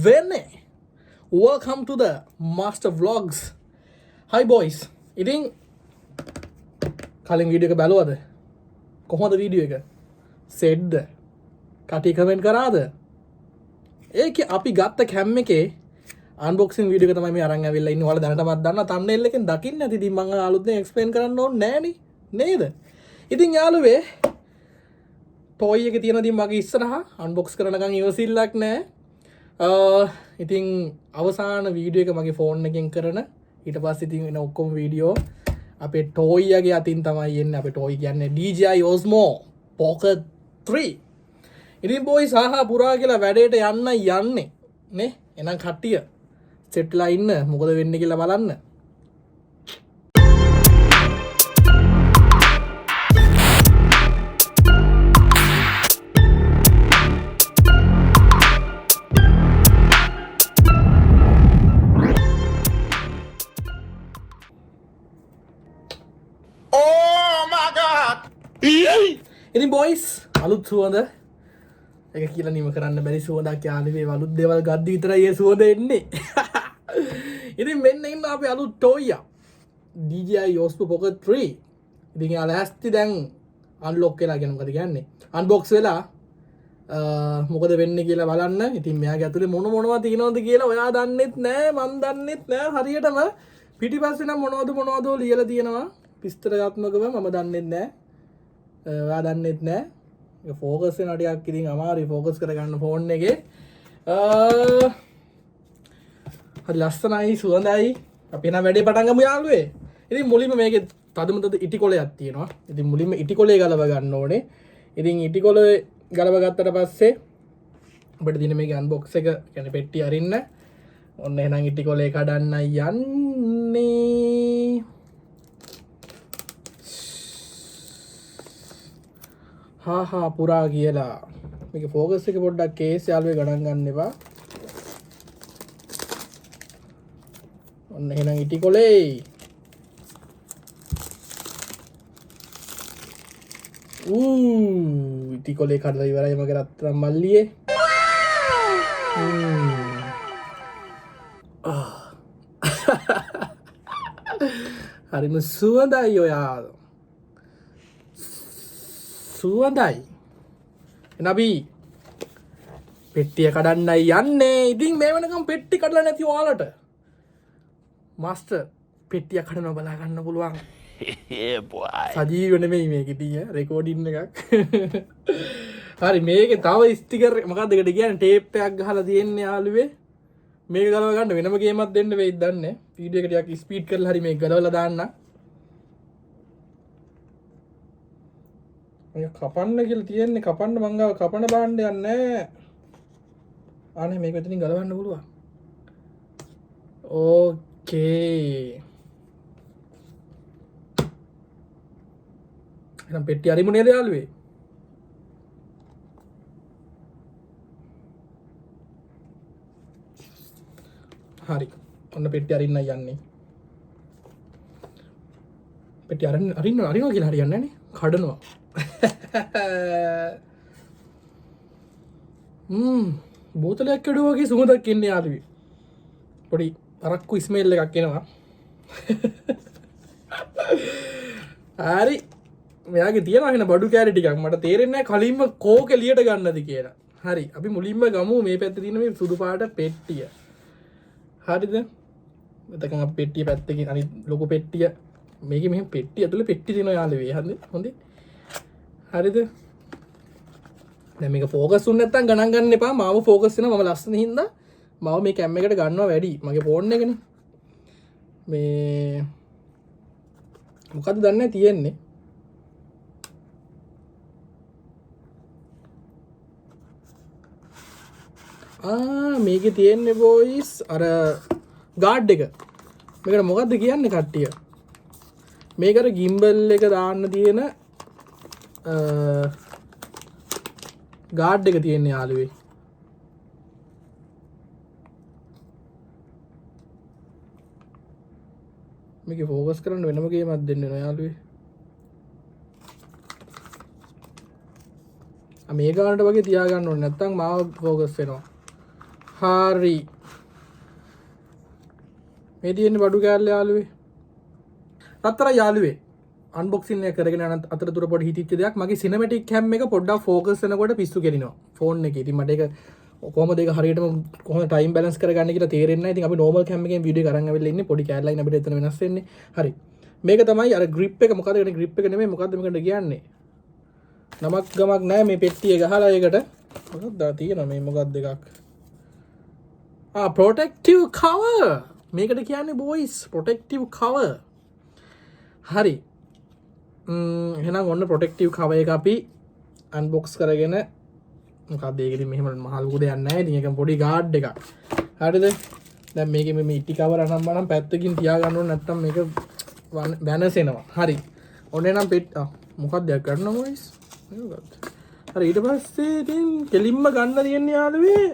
වෙන්නේ? Welcome to the Master Vlogs. Hi boys. ඉතින් කලින් වීඩියෝ එක බලුවද? කොහොමද වීඩියෝ එක? සෙට්ද? කටි කමෙන්ට් කරාද? ඒකේ අපි ගත්ත කැම් එකේ අන්බොක්සින් වීඩියෝ එක තමයි මේ අරන් ඇවිල්ලා ඉන්නේ. ඔයාලා දැනටමත් දන්නවා thumbnail එකෙන් දකින්න ඇති. ඉතින් මම අලුතෙන් එක්ස්ප්ලেইন කරන්න ඕනේ නෑනේ. නේද? ඉතින් යාළුවේ toy එකේ තියෙන දේ මගේ ඉස්සරහා unbox කරනකන් ඉවසිල්ලක් නෑ. ඉතින් අවසාන වීඩියෝ එක මගේ ෆෝන් එකෙන් කරන ඊට පස්සේ ඉතින් වෙන ඔක්කොම වීඩියෝ අපේ toy එකේ අතින් තමයි එන්නේ. අපේ toy කියන්නේ DJI Osmo Pocket 3. ඉතින් boys ආහා පුරා කියලා වැඩේට යන්නේ නේ. එහෙනම් කට්ටිය සෙට්ලා ඉන්න මොකද වෙන්නේ කියලා බලන්න. ඉතින් බොයිස් අලුත් සුවඳ එක කියලා නිම කරන්න බැරි සුවඳක් යාළුවේ අලුත් දේවල් ගද්දි විතරයි ඒ සුවඳ එන්නේ. ඉතින් මෙන්න ඉන්න අපේ අලුත් toy DJI Osmo Pocket 3. ඉතින් යාළුවා ඇස්ති දැන් අන්ලොක් වෙලා කියන මොකද කියන්නේ අන්බොක්ස් වෙලා මොකද වෙන්නේ කියලා බලන්න. ඉතින් මෙයාගේ ඇතුලේ මොනවා තියෙනවද කියලා ඔයා දන්නෙත් නෑ මන් දන්නෙත් නෑ හරියටම පිටිපස්සේ නම් මොනවද ලියලා තියෙනවා විස්තරාත්මකව මම දන්නෙත් නෑ. ඔයා දන්නෙත් නෑ. ඒක ફોකස් වෙන ටිකක් ඉතින් අමාරුයි ફોකස් කරගන්න ෆෝන් එකේ. හරි ලස්සනයි සුවඳයි. අපි එන වැඩේ පටන් ගමු යාළුවේ. ඉතින් මුලින්ම මේකේ තදමුතද ඉටි කොලයක් තියෙනවා. ඉතින් මුලින්ම ඉටි කොලේ ගලව ගන්න ඕනේ. ඉතින් ඉටි කොලේ ගලව ගත්තට පස්සේ අපිට දින මේකේ අන්බොක්ස් එක කියන්නේ පෙට්ටිය අරින්න. ඔන්න එහෙනම් ඉටි කොලේ කඩන්න යන්නේ. හා පුරා කියලා මේක ෆෝකස් එක පොඩ්ඩක් කේස් යාළුවේ ගණන් ගන්න එපා. ඔන්න එහෙනම් ඉටි කොලේ ඉටි කොලේ කඩලා ඉවරයි මගේ රත්තරන් මල්ලියේ. හරිම සුවඳයි ඔයා. සුවඳයි. නබි පෙට්ටිය කඩන්නයි යන්නේ. ඉතින් මේ වෙනකම් පෙට්ටි කඩලා නැති ඔයාලට මාස්ටර් පෙට්ටිය කඩනවා බලා ගන්න පුළුවන්. සජීව නෙමෙයි මේකේ තියෙන රෙකෝඩින් එකක්. හරි මේකේ තව ස්ටිකර් මොකක්ද ඒකට කියන්නේ ටේප් එකක් ගහලා තියෙන්නේ යාළුවේ. මේක ගලව ගන්න වෙනම ගේමක් දෙන්න වෙයිද දන්නේ. වීඩියෝ එක ටිකක් ස්පීඩ් කරලා හරි මේක ගලවලා දාන්න. කපන්න කියලා තියෙන්නේ කපන්න මංගාව කපන භාණ්ඩයක් නැහැ. අනේ මේක මෙතනින් ගලවන්න පුළුවන්. ඕකේ. එහෙනම් පෙට්ටිය අරිමු නේද යාළුවේ? හරි. ඔන්න පෙට්ටිය අරින්න යන්නේ. පෙට්ටිය අරින්නවා කියලා හරියන්නේ නැහැ නේ. කඩනවා. බෝතලයක් කැඩුවා වගේ සුවඳක් එන්නේ යාළුවේ. පොඩි අරක්කු ස්මෙල් එකක් එනවා. හරි මෙයාගේ තියෙනවා එහෙනම් බඩු කෑලි ටිකක් මට තේරෙන්නේ නැහැ කලින්ම කෝක එළියට ගන්නද කියලා. හරි අපි මුලින්ම ගමු මේ පැත්තේ තියෙන මේ සුදු පාට පෙට්ටිය. හරිද? එතකන් අපි පෙට්ටිය පැත්තකින් අනිත් ලොකු පෙට්ටිය මේකේ මෙහෙම පෙට්ටිය ඇතුලේ පෙට්ටි තියෙනවා යාළුවේ. හොඳේ. හරිද? දැන් මේක ફોකස් වුනේ නැත්තම් ගණන් ගන්න එපා. මාව ફોකස් වෙනවා මම ලස්සන හින්දා මාව මේ කැම් එකට ගන්නවා වැඩි. මගේ ෆෝන් එකනේ. මේ මොකද්ද දන්නේ තියෙන්නේ? මේකේ තියෙන්නේ බොයිස් අර ගාඩ් එක. මේකට මොකද්ද කියන්නේ කට්ටිය? මේකට ගිම්බල් එක දාන්න තියෙන ගාඩ් එක තියෙන්නේ යාළුවේ. මේක ફોකස් කරන්න වෙනම ගේමක් දෙන්න වෙනවා යාළුවේ. මේ ගානට වගේ තියාගන්න ඕනේ නැත්නම් මාව ફોකස් වෙනවා. හරි මේ තියෙන්නේ බඩු කෑල්ල යාළුවේ රත්තර යාළුවේ අන්බොක්සින් එක කරගෙන යන අතරතුර පොඩි හිතිච්ච දෙයක් මගේ සිනමැටික් කැම් එක පොඩ්ඩක් ෆෝකස් වෙනකොට පිස්සු කෙලිනවා ෆෝන් එකේ. ඉතින් මට ඒක කොහොමද ඒක හරියටම කොහොමද ටයිම් බැලන්ස් කරගන්නේ කියලා තේරෙන්නේ නැහැ. ඉතින් අපි නෝමල් කැම් එකෙන් වීඩියෝ කරන් ආවිල්ලා ඉන්නේ පොඩි කෑල්ලයින් අපිට එතන වෙනස් වෙන්නේ. හරි. මේක තමයි අර ග්‍රිප් එක මොකද කියන්නේ ග්‍රිප් එක නෙමෙයි මොකද්ද මේකට කියන්නේ. නමක් ගමක් නැහැ මේ පෙට්ටිය ගහලා ඒකට. මොකක්ද තියෙනවා මේ මොකක්ද එකක්. protective cover මේකට කියන්නේ boys protective cover. හරි. එහෙනම් ඔන්න protective cover එක අපි unbox කරගෙන මොකක්ද ඒක ඉතින් මෙහෙම මහලුකු දෙයක් නැහැ. ඉතින් ඒක පොඩි ගාඩ් එකක්. හරිද? දැන් මේකේ මේ ඉටි කවර අනම් පැත්තකින් තියාගන්න ඕනේ නැත්නම් මේක වෙනසෙනවා. හරි. ඔන්න එනම් මොකක්ද දෙයක් ගන්නවා boys. මේකත්. හරි ඊට පස්සේ ඉතින් කෙලින්ම ගන්න තියෙන්නේ යාළුවේ.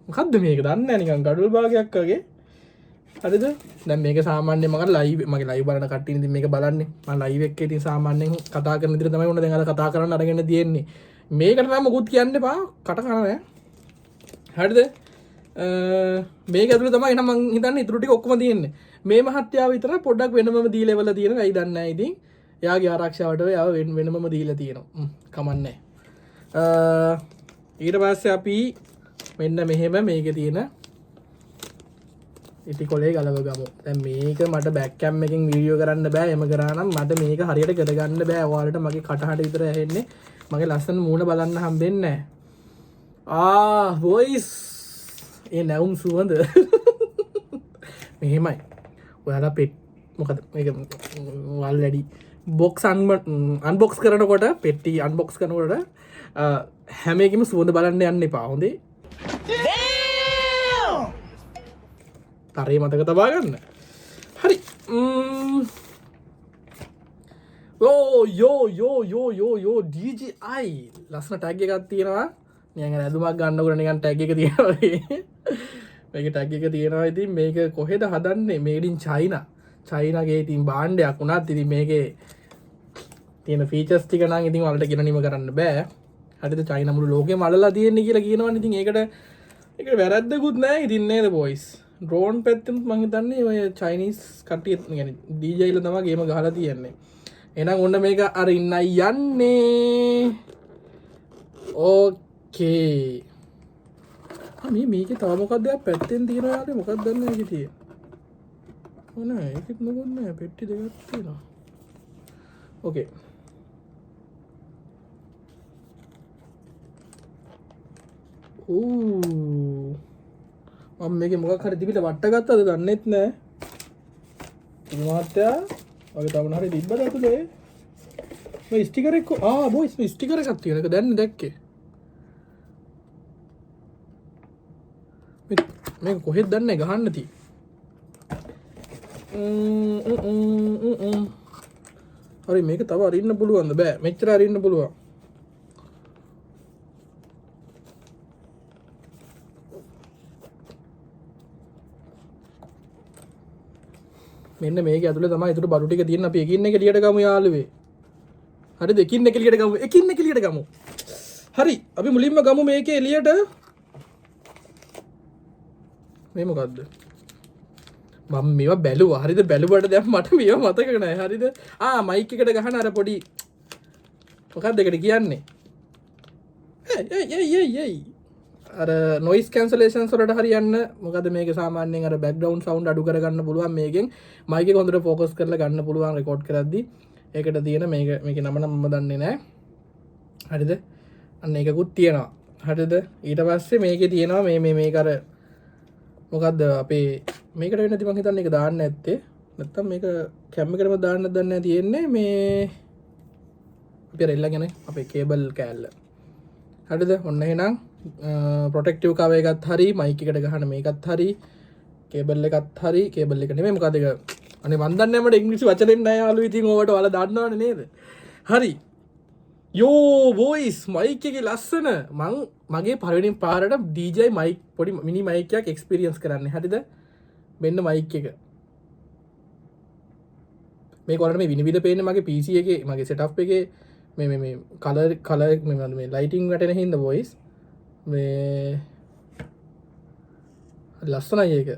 මොකද්ද මේක දන්නේ නැහැ නිකන් ගඩොල් භාගයක් වගේ. හරිද? දැන් මේක සාමාන්‍යයෙන් මම ලයිව් මගේ ලයිව් බලන කට්ටිය ඉතින් මේක බලන්නේ. මම ලයිව් එකේ ඉතින් සාමාන්‍යයෙන් කතා කරන විදිහට තමයි උන දැන් අර කතා කරන්න අරගෙන තියෙන්නේ. මේකට නම් මොකුත් කියන්න එපා. කට කන නෑ. හරිද? මේක ඇතුලේ තමයි එහෙනම් මං හිතන්නේ ඉතුරු ටික ඔක්කොම තියෙන්නේ. මේ මහත්යාව විතර පොඩ්ඩක් වෙනමම දීලා ඉවලා තියෙනවා. ඇයි දන්නේ නැහැ ඉතින්. එයාගේ ආරක්ෂාවට යාව වෙනමම දීලා තියෙනවා. කමන්නේ. ඊට පස්සේ අපි මෙන්න මෙහෙම මේකේ තියෙන ඉටි කොලේ ගලව ගමු. දැන් මේක මට බෑක් කැම් එකෙන් වීඩියෝ කරන්න බෑ. එම කරා නම් මට මේක හරියට කරගන්න බෑ. ඔයාලට මගේ කටහඬ විතර ඇහෙන්නේ. මගේ ලස්සන මූණ බලන්න හම්බෙන්නේ නැහැ. වොයිස් ඒ නැවුම් සුවඳ මෙහෙමයි. ඔයාලා මොකද මේක ඔයාලඩි බොක්ස් අන්බොක්ස් කරනකොට පෙට්ටි අන්බොක්ස් කරනකොට හැම එකෙම සුවඳ බලන්න යන්න එපා. හොඳේ? තරේ මතක තබා ගන්න. හරි. යෝ DJI ලස්සන ටැග් එකක් තියෙනවා. නිකන් ඇඳුමක් ගන්නකොට නිකන් ටැග් එක තියෙනවා වගේ. මේකේ ටැග් එක තියෙනවා. ඉතින් මේක කොහෙද හදන්නේ? මේඩ් ඉන් චයිනා. චයිනාගේ ඉතින් භාණ්ඩයක් උනත් ඉතින් මේකේ තියෙන ෆීචර්ස් ටික නම් ඉතින් ඔයාලට කියන නිම කරන්න බෑ. හරිද? චයිනා මුළු ලෝකෙම අල්ලලා තියෙන්නේ කියලා කියනවනේ. ඉතින් ඒකට වැරද්දකුත් නැහැ ඉතින් නේද බොයිස්? ඩ්‍රෝන් පැත්තෙත් මම හිතන්නේ ඔය චයිනීස් කට්ටිය يعني DJI ලා තමයි ගේම ගහලා තියන්නේ. එහෙනම් ඔන්න මේක අර ඉන්නයි යන්නේ. ඕකේ. මේකේ තව මොකක්ද පැත්තෙන් තියෙනවා යාළුවා මොකක්ද දන්නේ මේකේ තියෙන්නේ. ඕනේ ඒකෙත් මොකක්ද නෑ පෙට්ටි දෙකක් තියෙනවා. ඕකේ. මම මේකේ මොකක් හරි තිබිලා වට ගත්තද දන්නෙත් නෑ. මාත්‍යා වගේ තවන හරි තිබ්බද අතේ? මේ ස්ටිකර් එක බොයිස් මේ ස්ටිකර් එකක් තියෙන එක දැන් දැක්කේ. මේක කොහෙද දන්නේ ගහන්න තියෙන්නේ. හරි මේක තව අරින්න පුළුවන්ද? බෑ මෙච්චර අරින්න පුළුවන්. මෙන්න මේක ඇතුලේ තමයි ඊටු බඩු ටික තියෙන අපි එකින් එක එළියට ගමු යාළුවේ. හරිද? එකින් එක එළියට ගමු. එකින් එක එළියට ගමු. හරි. අපි මුලින්ම ගමු මේකේ එළියට. මේ මොකද්ද? මම මේවා බැලුවා. හරිද? බැලුවට දැන් මට මේවා මතක නැහැ. හරිද? මයික් එකට ගහන අර පොඩි මොකක්ද ඒකට කියන්නේ? එයි අර noise cancellations වලට හරියන්න මොකද මේක සාමාන්‍යයෙන් අර background sound අඩු කරගන්න පුළුවන් මේකෙන් mic එක හොඳට focus කරලා ගන්න පුළුවන් record කරද්දී ඒකට තියෙන මේකේ නම නම් මම දන්නේ නැහැ හරිද අන්න ඒකකුත් තියෙනවා හරිද ඊට පස්සේ මේකේ තියෙනවා මේක අර මොකද්ද අපේ මේකට වෙන්නදී මම හිතන්නේ ඒක දාන්න නැත්තේ නැත්තම් මේක කැම් එකටම දාන්න දන්නේ නැහැ තියෙන්නේ මේ අපි අර එල්ලගෙන අපේ කේබල් කෑල්ල හරිද ඔන්න එහෙනම් ප්‍රොටෙක්ටිව් කවර් එකත් හරි මයික් එකට ගහන මේකත් හරි කේබල් එකත් හරි කේබල් එක නෙමෙයි මොකද ඒක අනේ මන් දන්නේ මට ඉංග්‍රීසි වචනෙන් නැහැ යාළුවෝ ඉතින් ඕවට ඔයාලා දන්නවනේ නේද හරි යෝ වොයිස් මයික් එකේ ලස්සන මගේ පළවෙනි පාරට DJI මයික් පොඩි මිනි මයික් එකක් එක්ස්පීරියන්ස් කරන්නේ හරිද මෙන්න මයික් එක මේක ඔයාලට මේ විනිවිද පේන්නේ මගේ PC එකේ මගේ setup එකේ මේ කලර් මේ ලයිටිං වැටෙන හින්දා වොයිස් මේ ලස්සනයි ඒක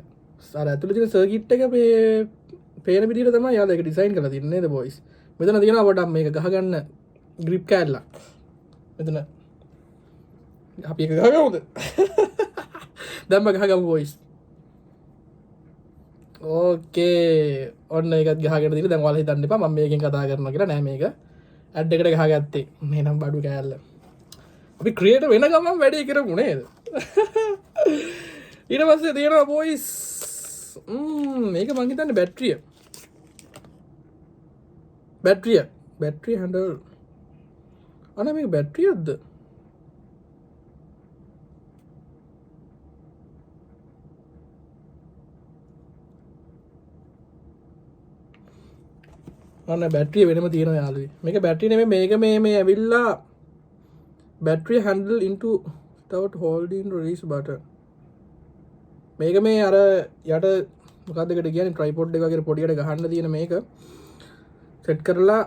අර ඇතුළේ තියෙන සර්කිට් එක පේන විදිහට තමයි යාළුවා ඒක ඩිසයින් කරලා තින්නේ නේද බොයිස් මෙතන තියෙනවා පොඩක් මේක ගහගන්න ග්‍රිප් කෑල්ලක් මෙතන අපි එක ගහගමුද දැම්ම ගහගමු බොයිස් ඕකේ ඔන්න ඒකත් ගහගෙන දිලා දැන් ඔයාලා හිතන්න එපා මම මේකෙන් කතා කරනවා කියලා නෑ මේක ඇඩ් එකට ගහගත්තේ මේ නම් බඩු කෑල්ල අපි ක්‍රියේටර් වෙන ගමන් වැඩේ කරමු නේද ඊට පස්සේ තියෙනවා බොයිස් මේක මං හිතන්නේ බැටරිය හැන්ඩල් අනේ මේක බැටරියක්ද අන්න බැටරිය වෙනම තියෙනවා යාළුවෝ මේක බැටරිය නෙමෙයි මේක මේ ඇවිල්ලා battery handle into without holding release button මේක මේ අර යට මොකක්ද එකට කියන්නේ tripod එක වගේ පොඩියට ගහන්න තියෙන මේක සෙට් කරලා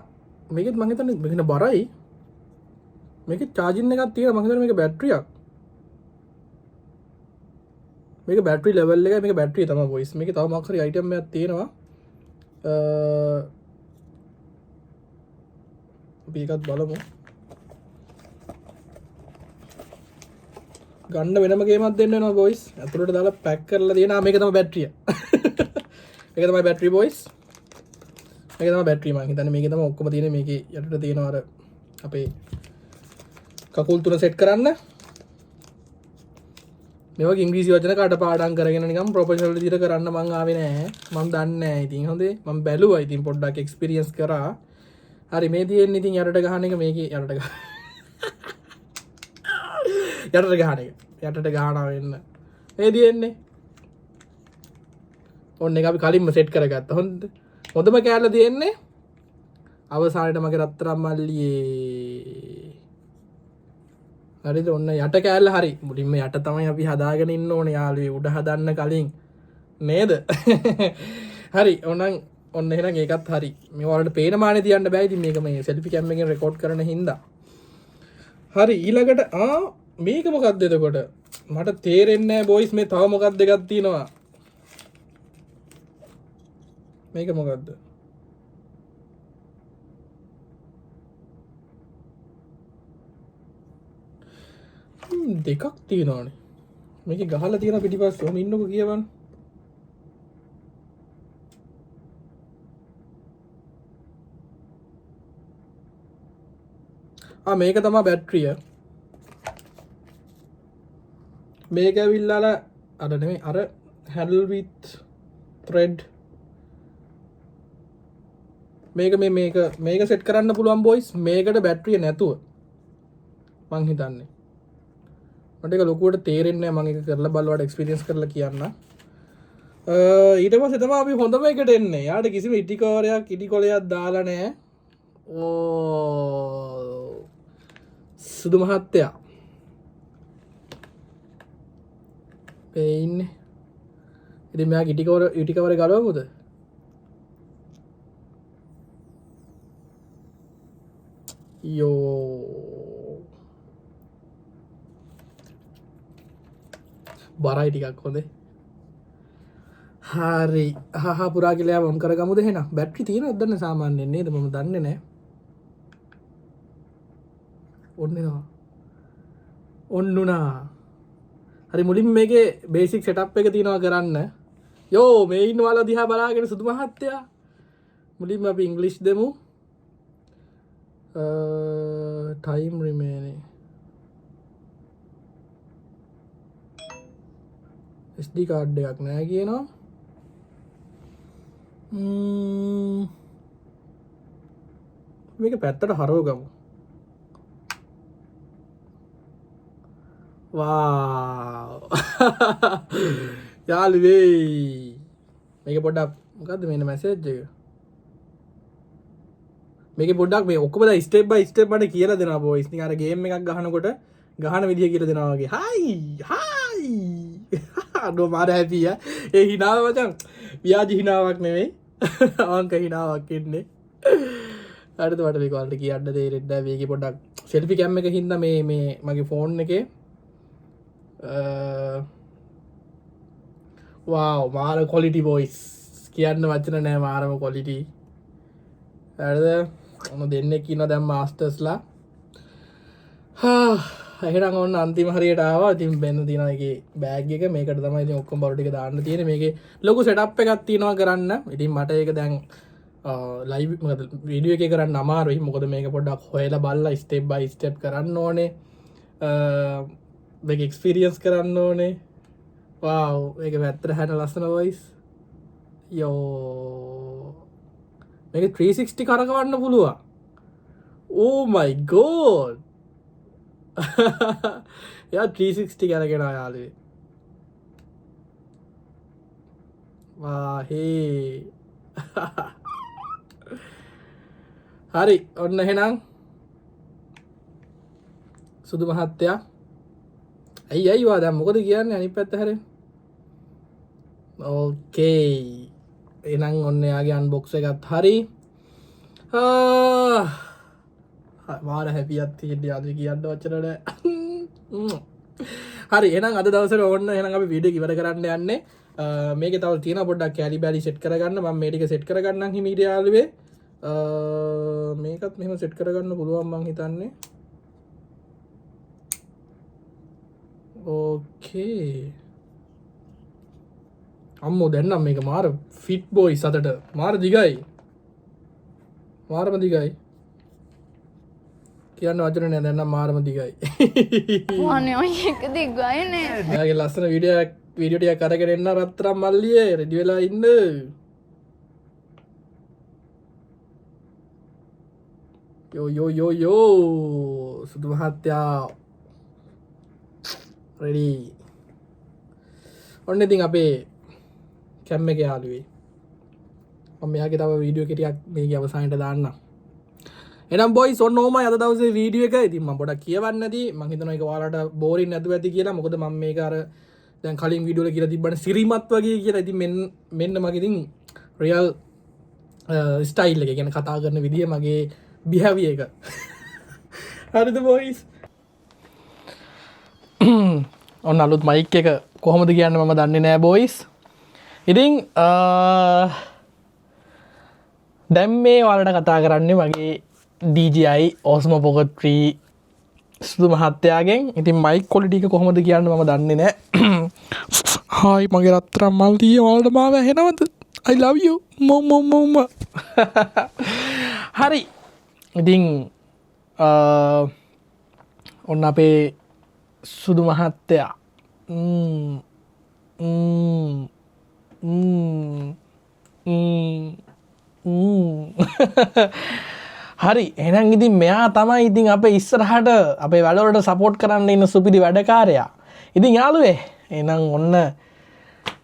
මේකෙත් මම හිතන්නේ මෙන්න බරයි මේකේ charging එකක් තියෙනවා මම හිතන්නේ මේක බැටරියක් මේක බැටරි ලෙවල් එකයි මේක බැටරිය තමයි voice මේකේ තව මොකක් හරි item එකක් තියෙනවා අපි එකත් බලමු ගන්න වෙනම ගේමක් දෙන්න වෙනවා බොයිස් අතුරට දාලා පැක් කරලා තියෙනවා මේක තමයි බැටරිය මේක තමයි බැටරි බොයිස් මේක තමයි බැටරි මම හිතන්නේ මේකේ තමයි ඔක්කොම තියෙන්නේ මේකේ යටට තියෙනවා අර අපේ කකුල් තුන සෙට් කරන්න මේ වගේ ඉංග්‍රීසි වචන කටපාඩම් කරගෙන නිකන් ප්‍රොෆෙෂනල් විදිහට කරන්න මං ආවේ නෑ මම දන්නේ නෑ ඉතින් හොඳේ මම බැලුවා ඉතින් පොඩ්ඩක් එක්ස්පීරියන්ස් කරා හරි මේ තියෙන්නේ ඉතින් යටට ගහන එක මේකේ යටට ගහනවා වෙන්න මේ තියෙන්නේ ඔන්න එක අපි කලින්ම සෙට් කරගත්තා හොඳම කෑල්ල තියෙන්නේ අවසානයේ මගේ රත්තරන් මල්ලියේ හරිද ඔන්න යට කෑල්ල හරි මුලින්ම යට තමයි අපි හදාගෙන ඉන්න ඕනේ යාළුවෝ උඩ හදන්න කලින් නේද හරි ඔන්න එහෙනම් ඒකත් හරි මේ වලට පේන මානේ තියන්න බෑ ඉතින් මේක මේ සෙල්ෆි කැම් එකෙන් රෙකෝඩ් කරන හින්දා හරි ඊළඟට මේක මොකක්ද එතකොට මට තේරෙන්නේ නැහැ බොයිස් මේ තව මොකක්ද එකක් තියෙනවා මේක මොකක්ද දෙකක් තියෙනවානේ මේකේ ගහලා තියෙන පිටිපස්සේ ඔහම ඉන්නකො කියවන්න මේක තමයි බැටරිය මේක ඇවිල්ලා අර නෙමෙයි අර handle with thread මේක සෙට් කරන්න පුළුවන් බොයිස් මේකට බැටරිය නැතුව මං හිතන්නේ මට ඒක ලොකුවට තේරෙන්නේ නැහැ මම ඒක කරලා බලවට එක්ස්පීරියන්ස් කරලා කියන්න ඊට පස්සේ තමයි අපි හොඳම එකට එන්නේ යාට කිසිම ඉටි කොලයක් දාලා නැහැ සුදු මහත්තයා පේන්නේ ඉතින් මෙයා ඉටි කවර ගලවමුද යෝ බරයි ටිකක් හොඳේ හරි පුරා කියලා වොන් කරගමුද එහෙනම් බැටරි තියෙනවද දන්නේ සාමාන්‍යයෙන් නේද මම දන්නේ නැහැ ඔන්නුනා හරි මුලින් මේකේ බේසික් සෙටප් එක තියෙනවා කරන්න යෝ මේ ඉන්න ඔයාලා දිහා බලාගෙන සුදු මහත්තයා මුලින්ම අපි ඉංග්‍රීසි දෙමු time remaining SD කාඩ් එකක් නැහැ කියනවා මේක පැත්තට හරව ගමු වාව් යාළුවේ මේක පොඩ්ඩක් මොකද්ද මේන මැසේජ් එක මේක පොඩ්ඩක් මේ ඔක්කොම දැන් ස්ටෙප් බයි ස්ටෙප් මට කියලා දෙනවා බොයිස් නිකන් අර ගේම් එකක් ගහනකොට ගහන විදිය කියලා දෙනවා වගේ හයි අඩෝ මාර හැපි ඒ හිනාව මචං ව්‍යාජ හිනාවක් නෙමෙයි අවංක හිනාවක් ඉන්නේ හරිද මට මේක වලට කියන්න තේරෙන්නේ නැහැ මේකේ පොඩ්ඩක් සෙල්ෆි කැම් එක හින්දා මේ මගේ ෆෝන් එකේ වාව් මාර කොලිටි බොයිස් කියන්න වචන නෑ මාරම කොලිටි ඇද ඔන්න දෙන්න කියන දැම් මාස්ටර්ස්ලා එහෙනම් ඔන්න අන්තිම හරියට ආවා ඉතින් බෙන්න තියෙනගේ බෑග් එක මේකට තමයි ඉතින් ඔක්කොම බරු ටික දාන්න තියෙන්නේ මේකේ ලොකු සෙටප් එකක් තියෙනවා කරන්න ඉතින් මට ඒක දැන් ලයිව් වීඩියෝ එකේ කරන්න අමාරුයි මොකද මේක පොඩ්ඩක් හොයලා බලලා ස්ටෙප් බයි ස්ටෙප් කරන්න ඕනේ මේක එක්ස්පීරියන්ස් කරන්න ඕනේ වාව් මේක වැත්තට හැට ලස්සන වොයිස් යෝ මේක 360 කරකවන්න පුළුවන් ඕ මයි ගෝඩ් යා 360 කරගෙන යාළුවේ වාහේ හරි ඔන්න එහෙනම් සුදු මහත්තයා ඇයි වා දැන් මොකද කියන්නේ අනිත් පැත්ත හැරෙන්න ඕකේ එහෙනම් ඔන්න යාගේ අන්බොක්ස් එකත් හරි මාර හැපියක් තියෙන්නේ අද කියන්න වචන නෑ හරි එහෙනම් අද දවසේ ඕන්න එහෙනම් අපි වීඩියෝ ඉවර කරන්න යන්නේ මේකේ තව තියෙන පොඩ්ඩක් කැලි බැලි සෙට් කරගන්න මම මේ ටික සෙට් කරගන්නම් හිමීට යාළුවේ මේකත් මෙහෙම සෙට් කරගන්න පුළුවන් මං හිතන්නේ ඕකේ අම්මෝ දැන් නම් මේක මාර ෆිට් බොයි සතට මාර දිගයි මාරම දිගයි කියන්න වචන නෑ දැන් නම් මාරම දිගයි අනේ ඔය එක දිගයි නේ එයාගේ ලස්සන වීඩියෝ ටිකක් අරගෙන එන්න රත්තරන් මල්ලියේ රෙඩි වෙලා ඉන්න යෝ සුදු මහත්තයා රෙඩි ඔන්න ඉතින් අපේ කැම් එක යාළුවේ මම මෙයාගේ තව වීඩියෝ ටිකක් මේකේ අවසානයට දාන්නම් එහෙනම් බොයිස් ඔන්න ඕමයි අද දවසේ වීඩියෝ එක ඉතින් මම පොඩක් කියවන්න නැති මම හිතනවා ඒක ඔයාලට බෝරින් නැතුව ඇති කියලා මොකද මම මේක අර දැන් කලින් වීඩියෝ වල කියලා තිබ්බනේ සිරිමත් වගේ කියලා ඉතින් මෙන්න මගේ ඉතින් රියල් ස්ටයිල් එක කියන්නේ කතා කරන විදිය මගේ බිහෙවියර් එක හරිද බොයිස් ඔන්න අලුත් මයික් එක කොහොමද කියන්න මම දන්නේ නෑ බොයිස් ඉතින් දැන් මේ ඔයාලට කතා කරන්නේ මගේ DJI Osmo Pocket 3 සුදු මහත්තයාගෙන් ඉතින් මයික් ක්වොලිටි එක කොහොමද කියන්න මම දන්නේ නෑ හායි මගේ රත්තරන් මල්ලිය ඔයාලට මාව ඇහෙනවද I love you මොම හරි ඉතින් ඔන්න අපේ සුදු මහත්තයා හරි එහෙනම් ඉතින් මෙයා තමයි ඉතින් අපේ ඉස්සරහට අපේ වැඩවලට සපෝට් කරන්න ඉන්න සුපිරි වැඩකාරයා. ඉතින් යාළුවේ එහෙනම් ඔන්න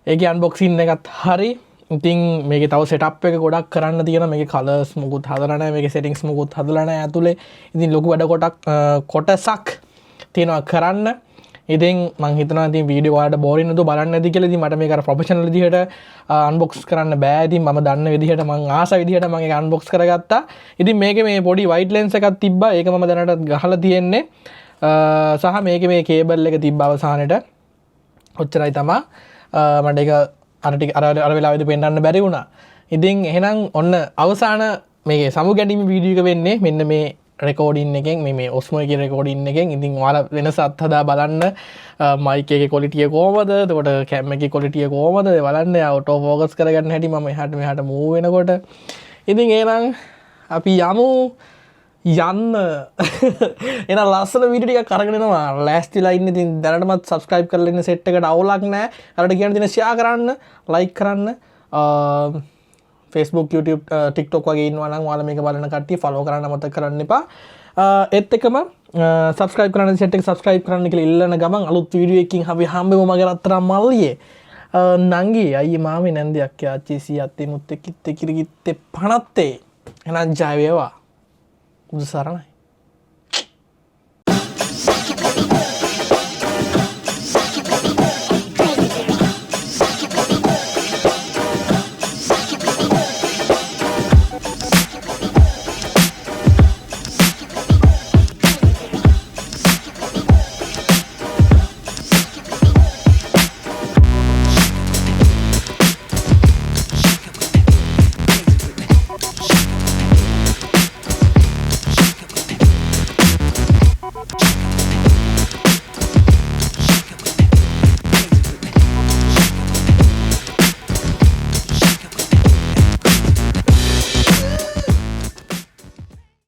ඒකේ අන්බොක්සින් එකත් හරි. ඉතින් මේකේ තව සෙටප් එක ගොඩක් කරන්න තියෙනවා. මේකේ කලර්ස් මොකුත් හදලා නැහැ. මේකේ සෙටින්ග්ස් මොකුත් හදලා නැහැ ඇතුලේ. ඉතින් ලොකු වැඩ කොටසක් තියෙනවා කරන්න. ඉතින් මං හිතනවා ඉතින් වීඩියෝ වලට බෝරින් නැතුව බලන්න නැති කියලා. ඉතින් මට මේක අර ප්‍රොෆෙෂනල් විදිහට අන්බොක්ස් කරන්න බෑ. ඉතින් මම දන්න විදිහට මං ආස විදිහට මම ඒක අන්බොක්ස් කරගත්තා. ඉතින් මේකේ මේ පොඩි වයිට් ලෙන්ස් එකක් තිබ්බා. ඒක මම දැනට ගහලා තියෙන්නේ. සහ මේකේ මේ කේබල් එක තිබ්බා අවසානෙට. ඔච්චරයි තමා. මට ඒක අර වෙලාවෙදි පෙන්නන්න බැරි වුණා. ඉතින් එහෙනම් ඔන්න අවසාන මේකේ සමුගැනීම වීඩියෝ එක වෙන්නේ මෙන්න මේ රෙකෝඩින් එකෙන් මේ ඔස්මෝ එකේ රෙකෝඩින් එකෙන්. ඉතින් ඔයාලා වෙනස අත්හදා බලන්න මයික් එකේ ක්වොලිටිය කොහමද, එතකොට කැම් එකේ ක්වොලිටිය කොහමද බලන්න. ඔටෝ ෆෝකස් කරගන්න හැටි මම එහාට මෙහාට මූව් වෙනකොට. ඉතින් එහෙනම් අපි යමු යන්න. එහෙනම් ලස්සන වීඩියෝ ටිකක් අරගෙන එනවා. ලෑස්තිලා ඉන්න. ඉතින් දැනටමත් subscribe කරලා ඉන්න සෙට් එකට අවුලක් නැහැ. අරට කියන්න තියෙන share කරන්න, like කරන්න. Facebook, YouTube, TikTok වගේ ඉන්නවා නම් ඔයාලා මේක බලන කට්ටිය follow කරන්න අමතක කරන්න එපා. ඒත් එක්කම subscribe කරන්න set එක subscribe කරන්න කියලා ඉල්ලන ගමන් අලුත් වීඩියෝ එකකින් අපි හම්බෙමු මගේ රත්තරන් මල්ලියේ. නංගි අයියේ මාමේ නැන්දයක් යාච්චි සියත්තේ මුත්තේ කිත්තේ කිරිගිත්තේ පණත්තේ. එහෙනම් ජය වේවා. උදේ සරණයි.